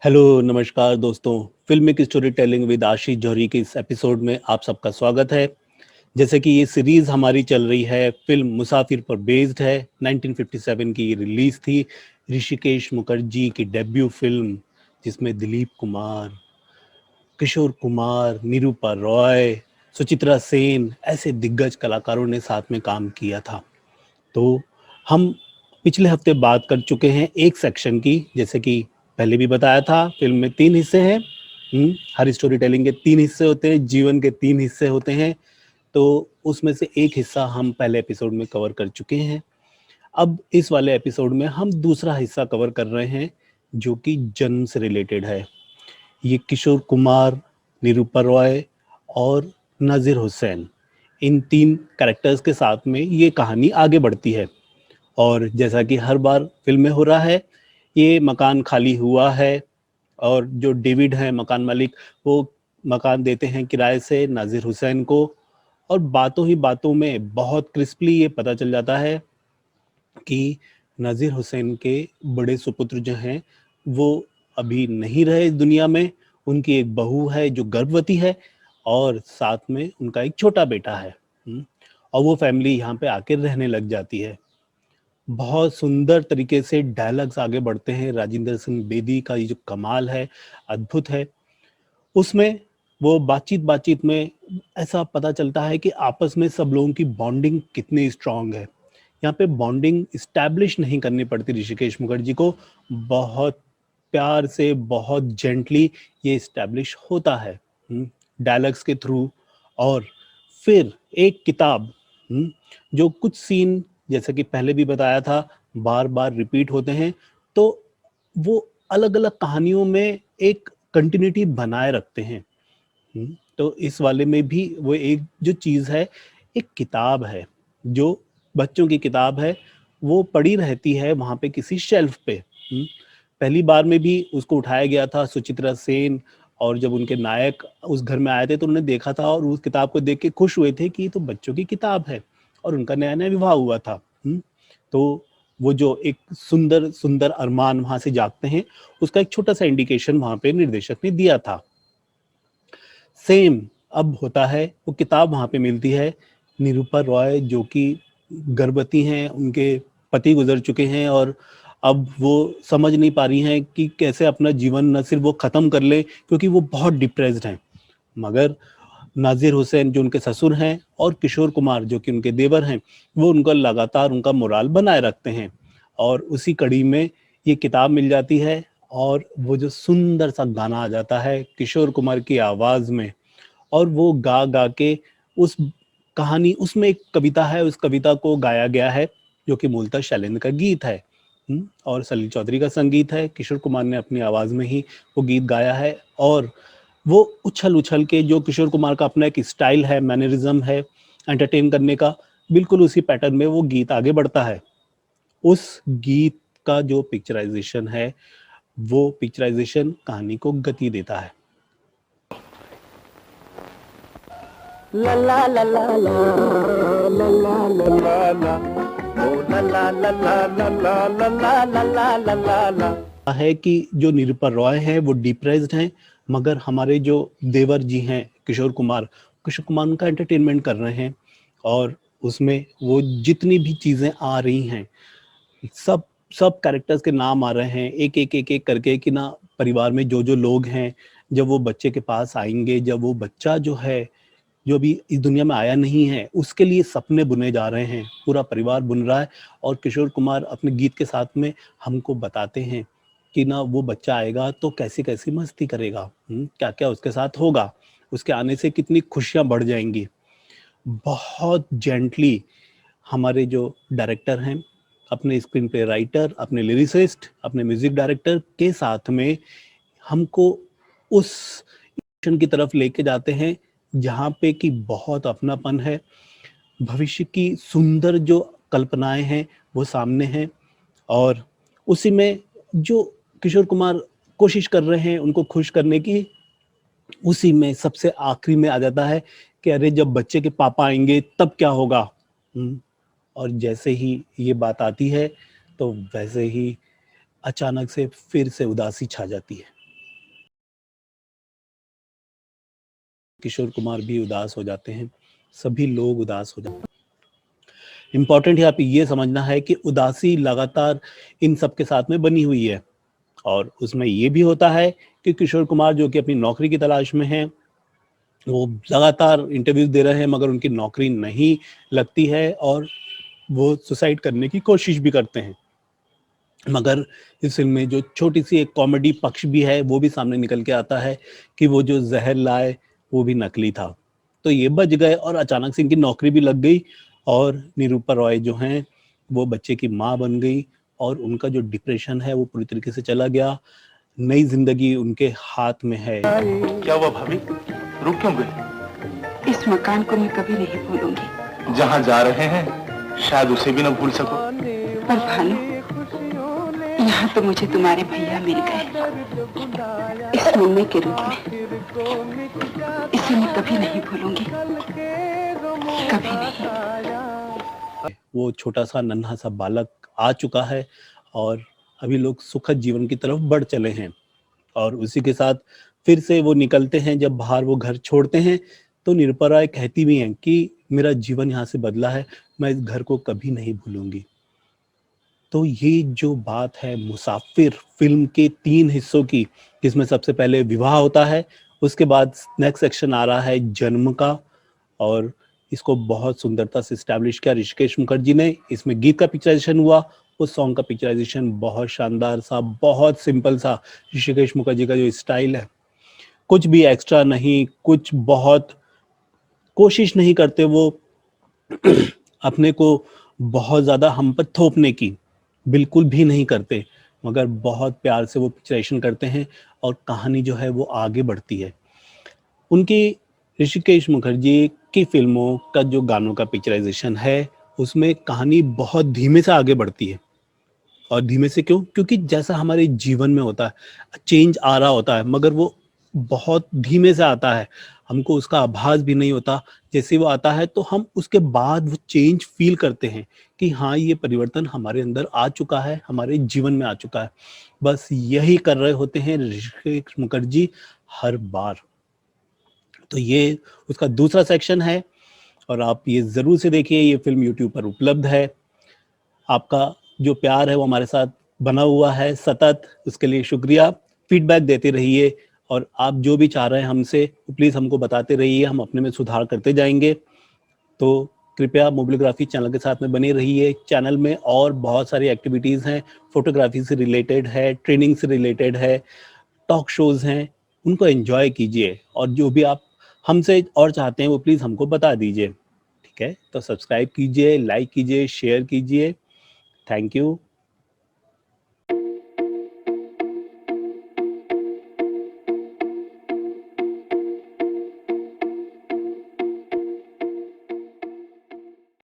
Hello, नमस्कार दोस्तों। फ़िल्मिक story telling with आशीष जौहरी के इस एपिसोड में आप सबका स्वागत है। जैसे कि ये सीरीज़ हमारी चल रही है, फ़िल्म मुसाफिर पर बेस्ड है। 1957 की ये रिलीज़ थी। ऋषिकेश मुखर्जी की डेब्यू फ़िल्म, जिसमें दिलीप कुमार, किशोर कुमार, निरूपा रॉय, सुचित्रा सेन ऐसे दिग्गज कलाकारों ने साथ में काम किया था। तो हम पिछले हफ्ते बात कर चुके हैं एक सेक्शन की, जैसे कि पहले भी बताया था फिल्म में 3 हिस्से हैं। हर स्टोरी टेलिंग के 3 हिस्से होते हैं, जीवन के 3 हिस्से होते हैं। तो उसमें से एक हिस्सा हम पहले एपिसोड में कवर कर चुके हैं। अब इस वाले एपिसोड में हम दूसरा हिस्सा कवर कर रहे हैं, जो कि जन्म से रिलेटेड है। ये किशोर कुमार, निरूपा रॉय और नाज़िर हुसैन, इन 3 कैरेक्टर्स के साथ में ये कहानी आगे बढ़ती है। और जैसा कि हर बार फ़िल्म में हो रहा है, ये मकान खाली हुआ है और जो डेविड हैं मकान मालिक, वो मकान देते हैं किराए से नाज़िर हुसैन को। और बातों ही बातों में बहुत क्रिस्पली ये पता चल जाता है कि नाज़िर हुसैन के बड़े सुपुत्र जो हैं, वो अभी नहीं रहे इस दुनिया में। उनकी एक बहू है जो गर्भवती है और साथ में उनका एक छोटा बेटा है। और वो फैमिली यहाँ पे आके रहने लग जाती है। बहुत सुंदर तरीके से डायलॉग्स आगे बढ़ते हैं। राजेंद्र सिंह बेदी का ये जो कमाल है, अद्भुत है। उसमें वो बातचीत में ऐसा पता चलता है कि आपस में सब लोगों की बॉन्डिंग कितनी स्ट्रांग है। यहाँ पे बॉन्डिंग इस्टेब्लिश नहीं करनी पड़ती ऋषिकेश मुखर्जी को, बहुत प्यार से, बहुत जेंटली ये इस्टेब्लिश होता है डायलॉग्स के थ्रू। और फिर एक किताब, जो कुछ सीन, जैसे कि पहले भी बताया था, बार बार रिपीट होते हैं, तो वो अलग अलग कहानियों में एक कंटिन्यूटी बनाए रखते हैं। तो इस वाले में भी वो एक जो चीज़ है, एक किताब है, जो बच्चों की किताब है, वो पड़ी रहती है वहाँ पे किसी शेल्फ पे। पहली बार में भी उसको उठाया गया था सुचित्रा सेन, और जब उनके नायक उस घर में आए थे तो उन्होंने देखा था और उस किताब को देख के खुश हुए थे कि ये तो बच्चों की किताब है। और उनका नया-नया विवाह हुआ था। तो वो जो एक सुंदर सुंदर अरमान वहाँ से जागते हैं, उसका एक छोटा-सा इंडिकेशन वहाँ पे निर्देशक ने दिया था। सेम अब होता है, वो किताब वहाँ पे मिलती है। निरूपा रॉय जो कि गर्भवती हैं, उनके पति गुजर चुके हैं और अब वो समझ नहीं पा रही हैं कि कैसे अपना जीवन न सिर्फ वो ख़त्म कर लें, क्योंकि वो बहुत डिप्रेस्ड हैं। मगर नाज़िर हुसैन जो उनके ससुर हैं और किशोर कुमार जो कि उनके देवर हैं, वो उनका लगातार उनका मोराल बनाए रखते हैं। और उसी कड़ी में ये किताब मिल जाती है और वो जो सुंदर सा गाना आ जाता है किशोर कुमार की आवाज़ में, और वो गा गा के उस कहानी, उसमें एक कविता है, उस कविता को गाया गया है, जो कि मूलतः शैलेंद्र का गीत है। और सलील चौधरी का संगीत है। किशोर कुमार ने अपनी आवाज़ में ही वो गीत गाया है। और वो उछल-उछल के, जो किशोर कुमार का अपना एक स्टाइल है, मैनरिज़्म है एंटरटेन करने का, बिल्कुल उसी पैटर्न में वो गीत आगे बढ़ता है। उस गीत का जो पिक्चराइज़ेशन है, वो पिक्चराइज़ेशन कहानी को गति देता है। La la la la la la la la la la oh la la la la la la la la la la la la la है कि जो निरूपा रॉय हैं वो डिप्रेस्ड हैं, मगर हमारे जो देवर जी हैं किशोर कुमार उनका एंटरटेनमेंट कर रहे हैं। और उसमें वो जितनी भी चीज़ें आ रही हैं, सब सब कैरेक्टर्स के नाम आ रहे हैं एक एक एक एक करके, कि ना परिवार में जो जो लोग हैं, जब वो बच्चे के पास आएंगे, जब वो बच्चा जो है, जो अभी इस दुनिया में आया नहीं है, उसके लिए सपने बुने जा रहे हैं, पूरा परिवार बुन रहा है। और किशोर कुमार अपने गीत के साथ में हमको बताते हैं कि ना वो बच्चा आएगा तो कैसी कैसी मस्ती करेगा, क्या क्या उसके साथ होगा, उसके आने से कितनी खुशियां बढ़ जाएंगी। बहुत जेंटली हमारे जो डायरेक्टर हैं, अपने स्क्रीन प्ले राइटर, अपने लिरिसिस्ट, अपने म्यूजिक डायरेक्टर के साथ में हमको उस एक्शन की तरफ लेके जाते हैं, जहाँ पे कि बहुत अपनापन है। भविष्य की सुंदर जो कल्पनाएं हैं वो सामने हैं। और उसी में जो किशोर कुमार कोशिश कर रहे हैं उनको खुश करने की, उसी में सबसे आखिरी में आ जाता है कि अरे जब बच्चे के पापा आएंगे तब क्या होगा। और जैसे ही ये बात आती है, तो वैसे ही अचानक से फिर से उदासी छा जाती है। किशोर कुमार भी उदास हो जाते हैं, सभी लोग उदास हो जाते हैं। इम्पोर्टेंट यहाँ पे ये समझना है कि उदासी लगातार इन सब के साथ में बनी हुई है, और उसमें ये भी होता है कि किशोर कुमार जो कि अपनी नौकरी की तलाश में हैं, वो लगातार इंटरव्यूज दे रहे हैं मगर उनकी नौकरी नहीं लगती है और वो सुसाइड करने की कोशिश भी करते हैं। मगर इस फिल्म में जो छोटी सी एक कॉमेडी पक्ष भी है वो भी सामने निकल के आता है कि वो जो जहर लाए वो भी नकली था। तो ये बच गए और अचानक से इनकी नौकरी भी लग गई और निरूपा रॉय जो हैं वो बच्चे की माँ बन गई और उनका जो डिप्रेशन है वो पूरी तरीके से चला गया। नई जिंदगी उनके हाथ में है। क्या हुआ भाभी, रुक क्यों गई? इस मकान को मैं कभी नहीं भूलूंगी। जहाँ जा रहे हैं शायद उसे भी न भूल सको। पर भानु, यहाँ तो मुझे तुम्हारे भैया मिल गए इस मुन्ने के रूप में। इसे मैं कभी नहीं भूलूंगी, कभी नहीं। वो छोटा सा नन्हा सा बालक आ चुका है और अभी लोग सुखद जीवन की तरफ बढ़ चले हैं। और उसी के साथ फिर से वो निकलते हैं, जब बाहर वो घर छोड़ते हैं तो निरूपा रॉय कहती भी हैं कि मेरा जीवन यहाँ से बदला है, मैं इस घर को कभी नहीं भूलूंगी। तो ये जो बात है मुसाफिर फिल्म के 3 हिस्सों की, जिसमें सबसे पहले विवाह होता है, उसके बाद नेक्स्ट सेक्शन आ रहा है जन्म का, और इसको बहुत सुंदरता से स्टैब्लिश किया ऋषिकेश मुखर्जी ने। इसमें गीत का पिक्चराइजेशन हुआ, उस सॉन्ग का पिक्चराइजेशन बहुत शानदार सा, बहुत सिंपल सा। ऋषिकेश मुखर्जी का जो स्टाइल है, कुछ भी एक्स्ट्रा नहीं, कुछ बहुत कोशिश नहीं करते वो अपने को बहुत ज्यादा हम पर थोपने की, बिल्कुल भी नहीं करते, मगर बहुत प्यार से वो पिक्चराइजेशन करते हैं और कहानी जो है वो आगे बढ़ती है। उनकी ऋषिकेश मुखर्जी की फिल्मों का जो गानों का पिक्चराइजेशन है उसमें कहानी बहुत धीमे से आगे बढ़ती है। और धीमे से क्यों? क्योंकि जैसा हमारे जीवन में होता है, चेंज आ रहा होता है मगर वो बहुत धीमे से आता है, हमको उसका आभास भी नहीं होता। जैसे वो आता है तो हम उसके बाद वो चेंज फील करते हैं कि हाँ, ये परिवर्तन हमारे अंदर आ चुका है, हमारे जीवन में आ चुका है। बस यही कर रहे होते हैं ऋषिकेश मुखर्जी हर बार। तो ये उसका दूसरा सेक्शन है और आप ये जरूर से देखिए। ये फिल्म यूट्यूब पर उपलब्ध है। आपका जो प्यार है वो हमारे साथ बना हुआ है सतत, उसके लिए शुक्रिया। फीडबैक देते रहिए और आप जो भी चाह रहे हैं हमसे प्लीज़ हमको बताते रहिए, हम अपने में सुधार करते जाएंगे। तो कृपया मोबिलोग्राफी चैनल के साथ में बने रहिए। चैनल में और बहुत सारी एक्टिविटीज़ हैं, फोटोग्राफी से रिलेटेड है, ट्रेनिंग से रिलेटेड है, टॉक शोज़ हैं, उनको एंजॉय कीजिए। और जो भी आप हमसे और चाहते हैं वो प्लीज़ हमको बता दीजिए, ठीक है? तो सब्सक्राइब कीजिए, लाइक कीजिए, शेयर कीजिए। Thank you.